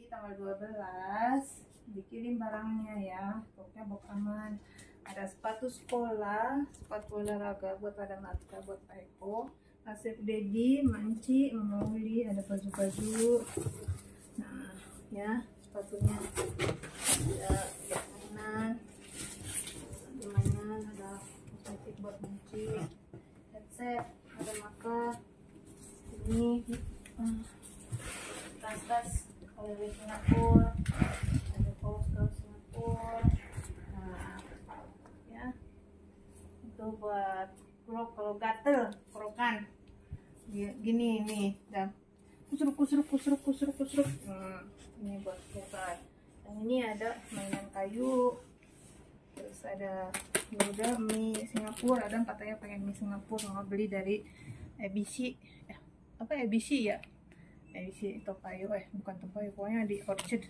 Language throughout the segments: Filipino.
tanggal 12. Dikirim barangnya ya. Pokoknya box aman. Ada sepatu sekolah, sepatu olahraga buat anak-anak, buat Aiko. Asep Dedi, Manci, Mauli, ada baju-baju. Nah, ya sepatunya ada mainan, ada kosmetik buat Manci, headset, ada maka ini tas-tas kalau dari Singapura, ada kaos Singapura. Nah, ya itu buat krok kalau gatel, krokan gini nih, dan kusruk. Ini buat krokan. Dan ini ada mainan kayu, terus ada udah mie Singapura, ada 4 ayah pengen mie Singapura, nggak beli dari ABC ABC ya, ABC Topayo, bukan Topayo, pokoknya di Orchard.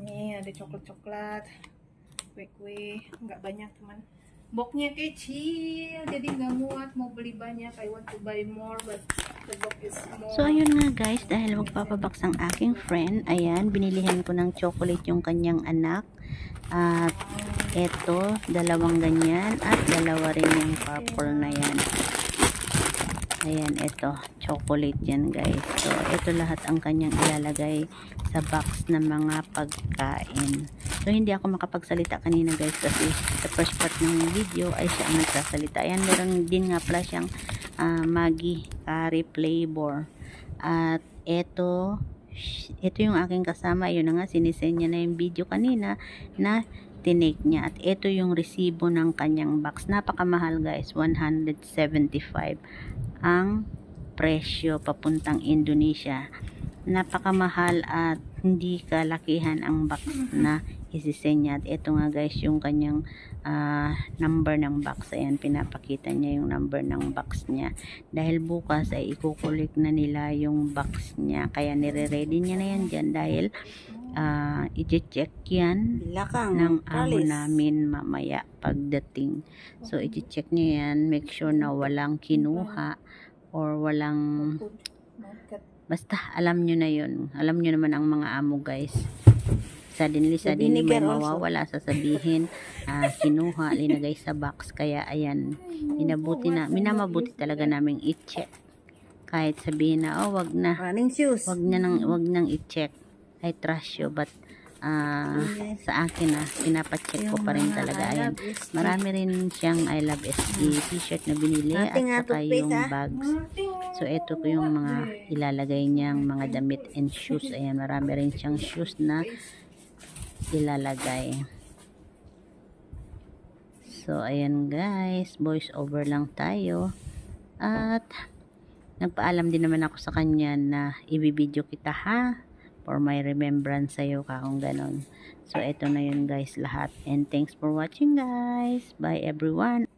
Nih ada coklat, kue nggak banyak teman, boxnya kecil jadi nggak muat mau beli banyak. I want to buy more but the box is small. So ayun nga guys, dahil magpapabox ang aking friend, ayan, binilihan ko ng chocolate yung kanyang anak. At eto, 2 ganyan at 2 rin yung purple na yan. Ayan, eto, chocolate yan guys. So eto lahat ang kanyang ilalagay sa box ng mga pagkain. So hindi ako makapagsalita kanina guys kasi sa first part ng video ay siya ang nagsasalita. Ayan, meron din nga pala siyang Maggi curry flavor. At ito yung aking kasama. Yun na nga, sinisend niya na yung video kanina na tinake niya. At ito yung resibo ng kanyang box. Napakamahal guys, 175 ang presyo papuntang Indonesia. Napakamahal at hindi kalakihan ang box na isisend niya. At ito nga guys yung kanyang number ng box. Ayan, pinapakita niya yung number ng box niya. Dahil bukas ay ikukulik na nila yung box niya. Kaya nire-ready niya na yan dyan dahil i-check yan ng amo namin mamaya pagdating. So i-check niya yan, make sure na walang kinuha or walang, basta alam nyo na yun. Alam nyo naman ang mga amo guys. Suddenly may mawawala, sasabihin kinuha, linagay sa box. Kaya ayan, minamabuti talaga naming i-check. Kahit sabihin na wag nang i-check, I trust you, but sa akin pinapacheck ko pa rin talaga. Ayan, marami rin siyang I Love SG t-shirt na binili at saka yung bags. So ito ko yung mga ilalagay niyang mga damit and shoes. Ayan, marami rin siyang shoes na ilalagay. So ayan guys, voice over lang tayo. At nagpaalam din naman ako sa kanya na ibibideo kita ha, for my remembrance sa'yo ka kung ganon. So ito na yun guys lahat, and thanks for watching guys. Bye everyone.